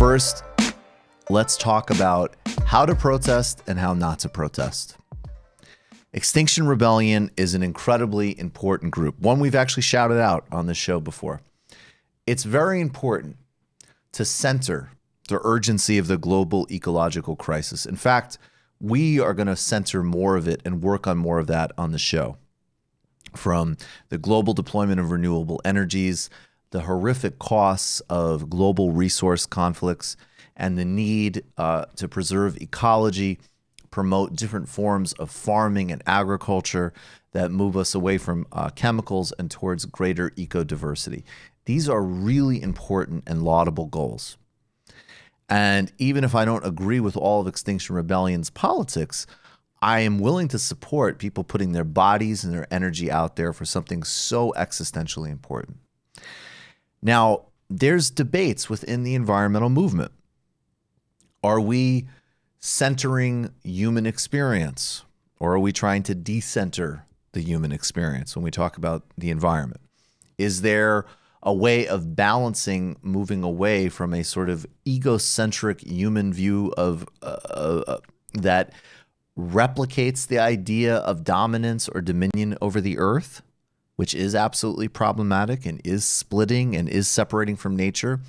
first, let's talk about how to protest and how not to protest. Extinction Rebellion is an incredibly important group, one we've actually shouted out on this show before. It's very important to center the urgency of the global ecological crisis. In fact, we are going to center more of it and work on more of that on the show. From the global deployment of renewable energies, the horrific costs of global resource conflicts, and the need to preserve ecology, promote different forms of farming and agriculture that move us away from chemicals and towards greater ecodiversity. These are really important and laudable goals. And even if I don't agree with all of Extinction Rebellion's politics, I am willing to support people putting their bodies and their energy out there for something so existentially important. Now, there's debates within the environmental movement. Are we centering human experience, or are we trying to decenter the human experience when we talk about the environment? Is there a way of balancing, moving away from a sort of egocentric human view of that replicates the idea of dominance or dominion over the earth, which is absolutely problematic and is splitting and is separating from nature,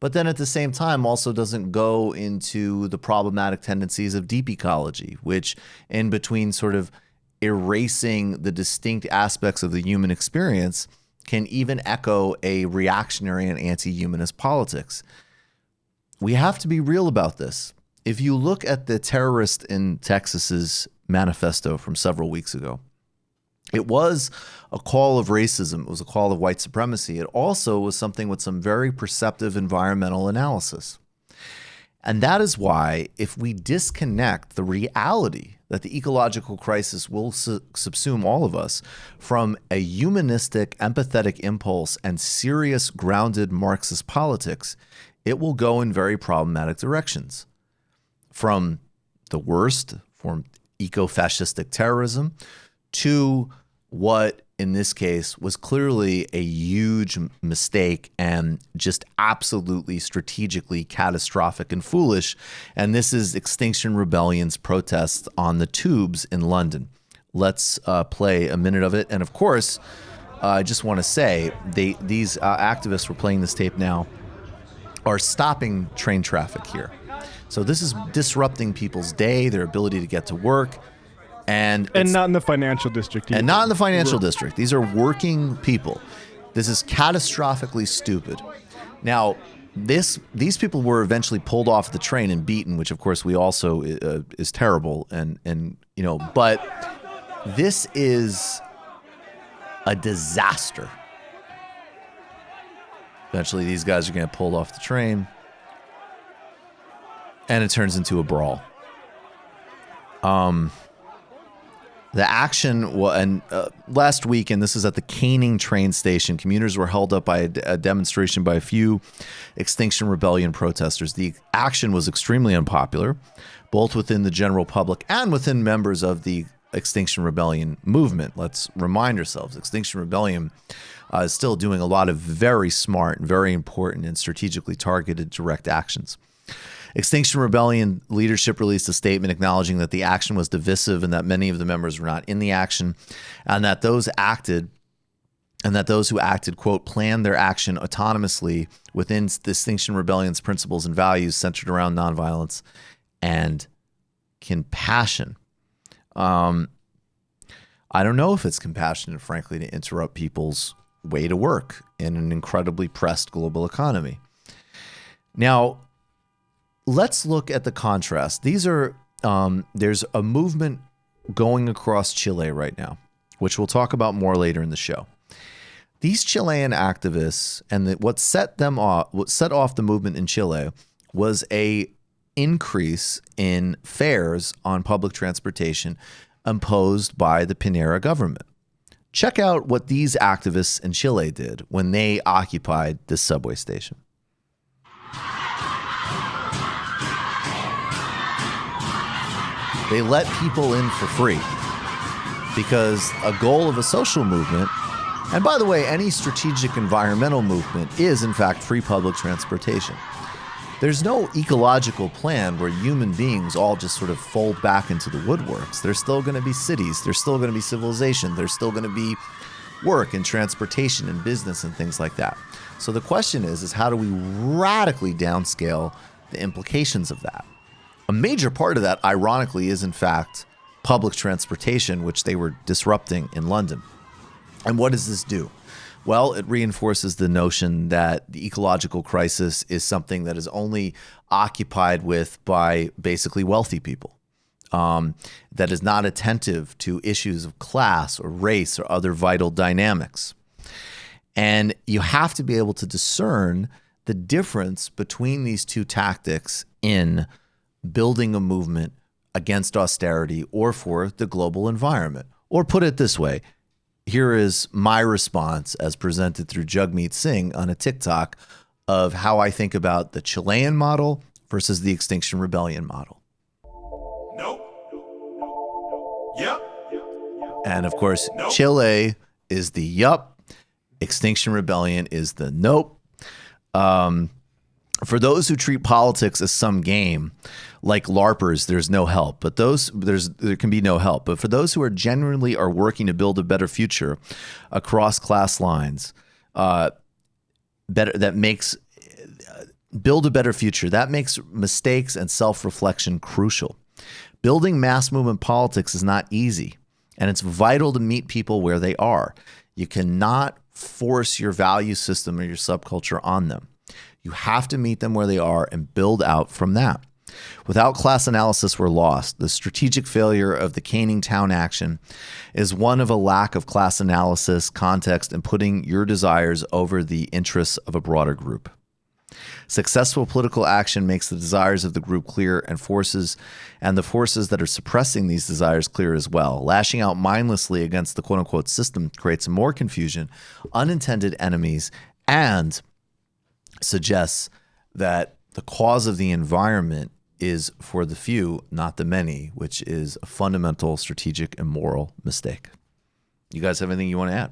but then at the same time also doesn't go into the problematic tendencies of deep ecology, which in between sort of erasing the distinct aspects of the human experience can even echo a reactionary and anti-humanist politics. We have to be real about this. If you look at the terrorist in Texas's manifesto from several weeks ago, it was a call of racism. It was a call of white supremacy. It also was something with some very perceptive environmental analysis. And that is why, if we disconnect the reality that the ecological crisis will subsume all of us from a humanistic, empathetic impulse and serious, grounded Marxist politics, it will go in very problematic directions. From the worst, from eco-fascistic terrorism, to what in this case was clearly a huge mistake and just absolutely strategically catastrophic and foolish. And this is Extinction Rebellion's protest on the tubes in London. Let's play a minute of it. And of course, I just want to say these activists, we're playing this tape now, are stopping train traffic here. So this is disrupting people's day, their ability to get to work. And not in the financial district either. And not in the financial district. These are working people. This is catastrophically stupid. Now, these people were eventually pulled off the train and beaten, which of course we also is terrible. And you know, but this is a disaster. Eventually, these guys are going to get pulled off the train, and it turns into a brawl. The action, last week, and this is at the Canning train station, commuters were held up by a demonstration by a few Extinction Rebellion protesters. The action was extremely unpopular, both within the general public and within members of the Extinction Rebellion movement. Let's remind ourselves, Extinction Rebellion is still doing a lot of very smart and very important and strategically targeted direct actions. Extinction Rebellion leadership released a statement acknowledging that the action was divisive and that many of the members were not in the action, and that those who acted, quote, planned their action autonomously within Extinction Rebellion's principles and values centered around nonviolence and compassion. I don't know if it's compassionate, frankly, to interrupt people's way to work in an incredibly pressed global economy. Now, let's look at the contrast. These are there's a movement going across Chile right now, which we'll talk about more later in the show. These Chilean activists, and what set off the movement in Chile was a increase in fares on public transportation imposed by the Piñera government. Check out what these activists in Chile did when they occupied this subway station. They let people in for free because a goal of a social movement, and by the way, any strategic environmental movement is in fact free public transportation. there's no ecological plan where human beings all just sort of fold back into the woodworks. There's still going to be cities. There's still going to be civilization. There's still going to be work and transportation and business and things like that. So the question is how do we radically downscale the implications of that? A major part of that, ironically, is in fact public transportation, which they were disrupting in London. And what does this do? Well, it reinforces the notion that the ecological crisis is something that is only occupied with by basically wealthy people, that is not attentive to issues of class or race or other vital dynamics. And you have to be able to discern the difference between these two tactics in building a movement against austerity or for the global environment. Or put it this way, here is my response as presented through Jagmeet Singh on a TikTok of how I think about the Chilean model versus the Extinction Rebellion model. Nope. Yep. And of course, Nope. Chile is the yup. Extinction Rebellion is the nope. For those who treat politics as some game, like LARPers, there's no help. But there can be no help. But for those who are genuinely are working to build a better future across class lines, build a better future that makes mistakes and self-reflection crucial. Building mass movement politics is not easy, and it's vital to meet people where they are. You cannot force your value system or your subculture on them. You have to meet them where they are and build out from that. Without class analysis, we're lost. The strategic failure of the Caning Town action is one of a lack of class analysis, context, and putting your desires over the interests of a broader group. Successful political action makes the desires of the group clear and the forces that are suppressing these desires clear as well. Lashing out mindlessly against the quote-unquote system creates more confusion, unintended enemies, and suggests that the cause of the environment is for the few, not the many, which is a fundamental strategic and moral mistake. You guys have anything you want to add?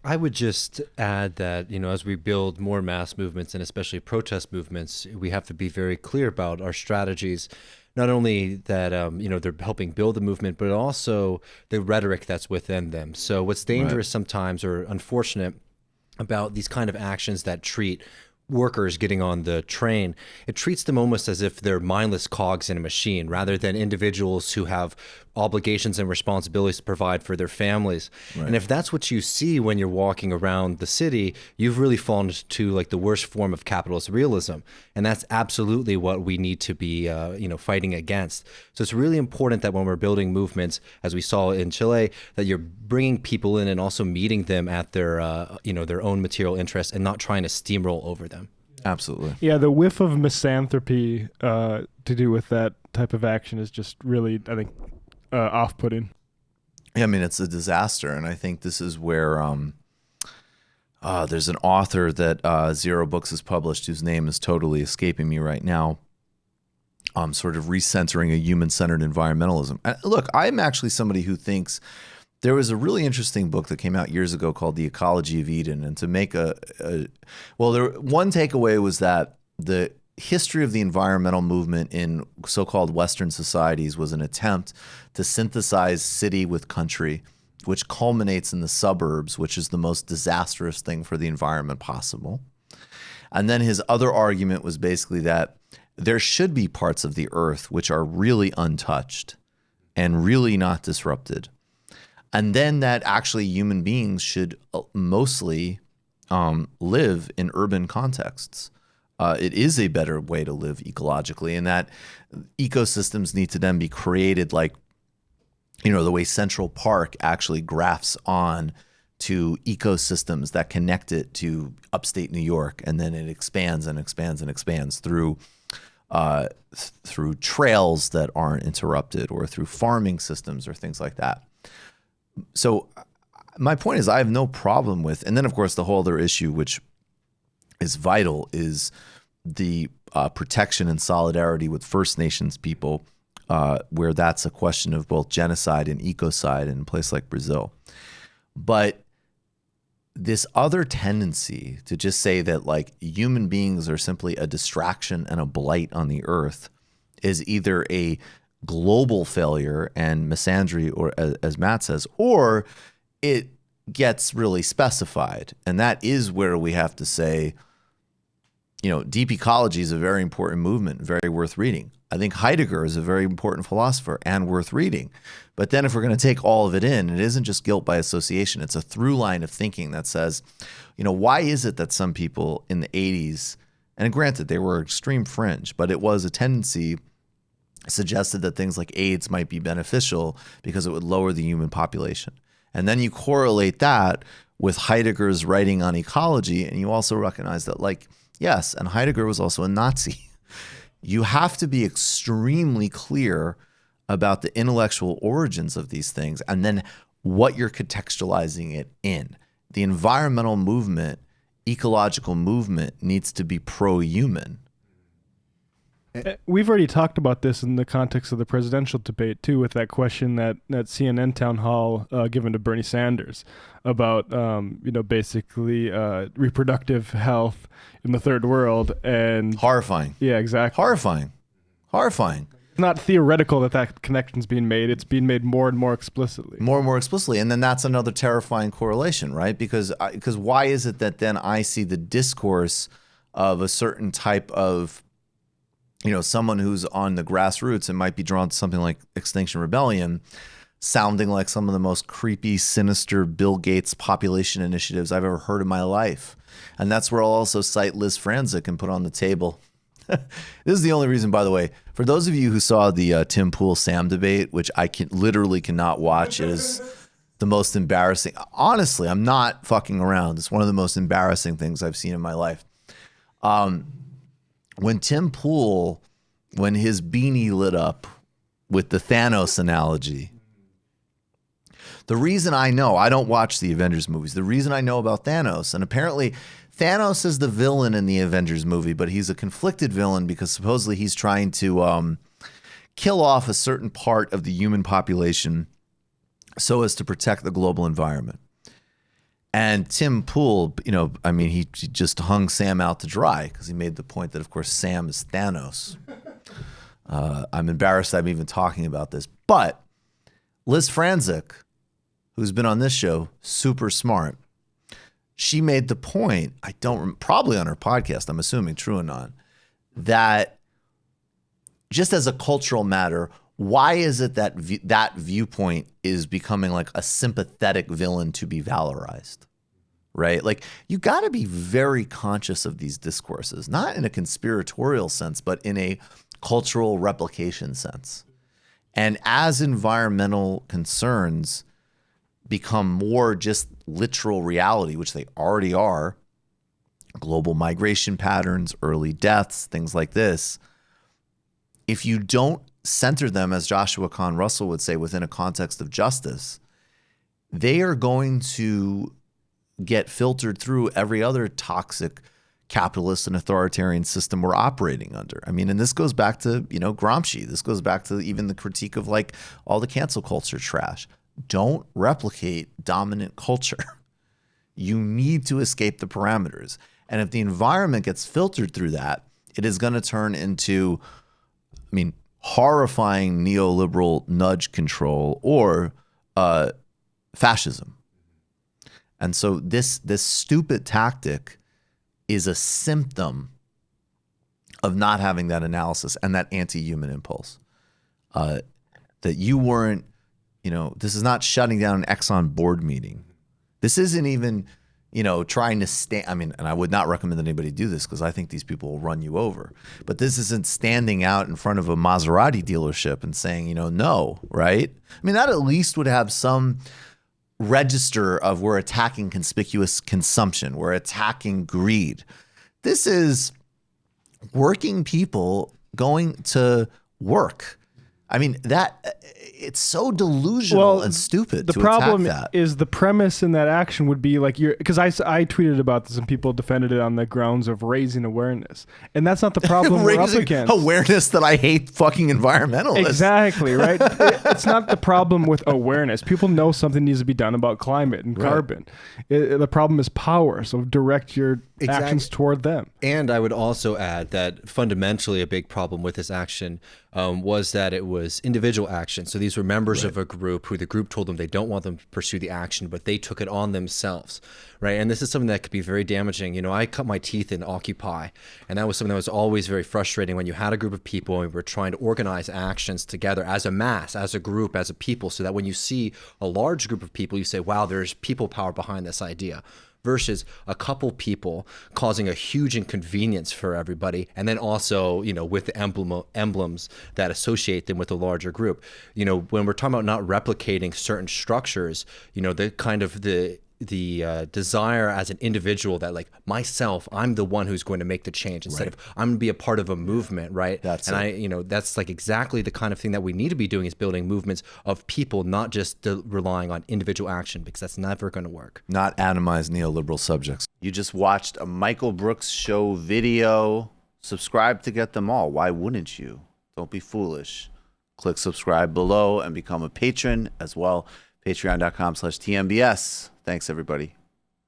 I would just add that, as we build more mass movements and especially protest movements, we have to be very clear about our strategies. Not only that, they're helping build the movement, but also the rhetoric that's within them. So what's dangerous sometimes or unfortunate about these kind of actions that treat workers getting on the train, it treats them almost as if they're mindless cogs in a machine rather than individuals who have obligations and responsibilities to provide for their families. Right. And if that's what you see when you're walking around the city, you've really fallen to like the worst form of capitalist realism. And that's absolutely what we need to be fighting against. So it's really important that when we're building movements, as we saw in Chile, that you're bringing people in and also meeting them at their own material interests and not trying to steamroll over them. Absolutely. Yeah, the whiff of misanthropy to do with that type of action is just really, I think, off-putting. Yeah, I mean, it's a disaster. And I think this is where there's an author that Zero Books has published whose name is totally escaping me right now, sort of recentering a human-centered environmentalism. And look, I'm actually somebody who thinks there was a really interesting book that came out years ago called The Ecology of Eden. And to make one takeaway was that the history of the environmental movement in so-called Western societies was an attempt to synthesize city with country, which culminates in the suburbs, which is the most disastrous thing for the environment possible. And then his other argument was basically that there should be parts of the earth which are really untouched and really not disrupted. And then that actually human beings should mostly live in urban contexts. It is a better way to live ecologically, and that ecosystems need to then be created like, the way Central Park actually grafts on to ecosystems that connect it to upstate New York, and then it expands and expands and expands through trails that aren't interrupted or through farming systems or things like that. So my point is I have no problem with, and then of course the whole other issue which is vital is the protection and solidarity with First Nations people, where that's a question of both genocide and ecocide in a place like Brazil. But this other tendency to just say that like human beings are simply a distraction and a blight on the earth is either a global failure and misandry, or as Matt says, or it gets really specified. And that is where we have to say, deep ecology is a very important movement, very worth reading. I think Heidegger is a very important philosopher and worth reading. But then if we're going to take all of it in, it isn't just guilt by association. It's a through line of thinking that says, why is it that some people in the 80s, and granted, they were extreme fringe, but it was a tendency suggested that things like AIDS might be beneficial because it would lower the human population. And then you correlate that with Heidegger's writing on ecology, and you also recognize that, like, yes, and Heidegger was also a Nazi. You have to be extremely clear about the intellectual origins of these things and then what you're contextualizing it in. The environmental movement, ecological movement needs to be pro-human. We've already talked about this in the context of the presidential debate too, with that question that CNN town hall given to Bernie Sanders about basically reproductive health in the third world. And horrifying. Yeah, exactly. Horrifying. It's not theoretical that connection's being made. It's being made more and more explicitly. More and more explicitly. And then that's another terrifying correlation, right? Because why is it that then I see the discourse of a certain type of someone who's on the grassroots and might be drawn to something like Extinction Rebellion, sounding like some of the most creepy, sinister Bill Gates population initiatives I've ever heard in my life. And that's where I'll also cite Liz Franzik and put on the table. This is the only reason, by the way, for those of you who saw the Tim Pool Sam debate, which I literally cannot watch, it is the most embarrassing. Honestly, I'm not fucking around. It's one of the most embarrassing things I've seen in my life. When Tim Pool, when his beanie lit up with the Thanos analogy, the reason I know, I don't watch the Avengers movies, the reason I know about Thanos, and apparently Thanos is the villain in the Avengers movie, but he's a conflicted villain because supposedly he's trying to kill off a certain part of the human population so as to protect the global environment. And Tim Pool, he just hung Sam out to dry because he made the point that, of course, Sam is Thanos. I'm embarrassed I'm even talking about this. But Liz Franzik, who's been on this show, super smart, she made the point, probably on her podcast, I'm assuming, True Anon, that just as a cultural matter, why is it that that viewpoint is becoming like a sympathetic villain to be valorized, right? Like, you got to be very conscious of these discourses, not in a conspiratorial sense, but in a cultural replication sense. And as environmental concerns become more just literal reality, which they already are, global migration patterns, early deaths, things like this, if you don't center them, as Joshua Kahn Russell would say, within a context of justice, they are going to get filtered through every other toxic capitalist and authoritarian system we're operating under. I mean, and this goes back to, Gramsci. This goes back to even the critique of like all the cancel culture trash. Don't replicate dominant culture. You need to escape the parameters. And if the environment gets filtered through that, it is going to turn into, horrifying neoliberal nudge control or fascism. And so this stupid tactic is a symptom of not having that analysis and that anti-human impulse. That you weren't, this is not shutting down an Exxon board meeting. This isn't even, trying to stand. And I would not recommend anybody do this because I think these people will run you over. But this isn't standing out in front of a Maserati dealership and saying, no, right? That at least would have some register of we're attacking conspicuous consumption. We're attacking greed. This is working people going to work. It's so delusional and stupid to attack that. The problem is the premise in that action would be like because I tweeted about this and people defended it on the grounds of raising awareness. And that's not the problem we're up against. Awareness that I hate fucking environmentalists. Exactly, right? it's not the problem with awareness. People know something needs to be done about climate and carbon. The problem is power. So direct your actions toward them. And I would also add that fundamentally a big problem with this action was that it was individual action. So these were members of a group who the group told them they don't want them to pursue the action, but they took it on themselves, right? And this is something that could be very damaging. You know, I cut my teeth in Occupy, and that was something that was always very frustrating when you had a group of people and we were trying to organize actions together as a mass, as a group, as a people, so that when you see a large group of people, you say, wow, there's people power behind this idea. Versus a couple people causing a huge inconvenience for everybody, and then also, you know, with the emblems that associate them with a larger group. You know, when we're talking about not replicating certain structures, you know, the kind of the desire as an individual that, like, myself, I'm the one who's going to make the change instead of I'm going to be a part of a movement, right? That's like exactly the kind of thing that we need to be doing, is building movements of people, not just relying on individual action, because that's never going to work. Not atomized neoliberal subjects. You just watched a Michael Brooks show video. Subscribe to get them all. Why wouldn't you? Don't be foolish. Click subscribe below and become a patron as well. Patreon.com/TMBS. Thanks, everybody.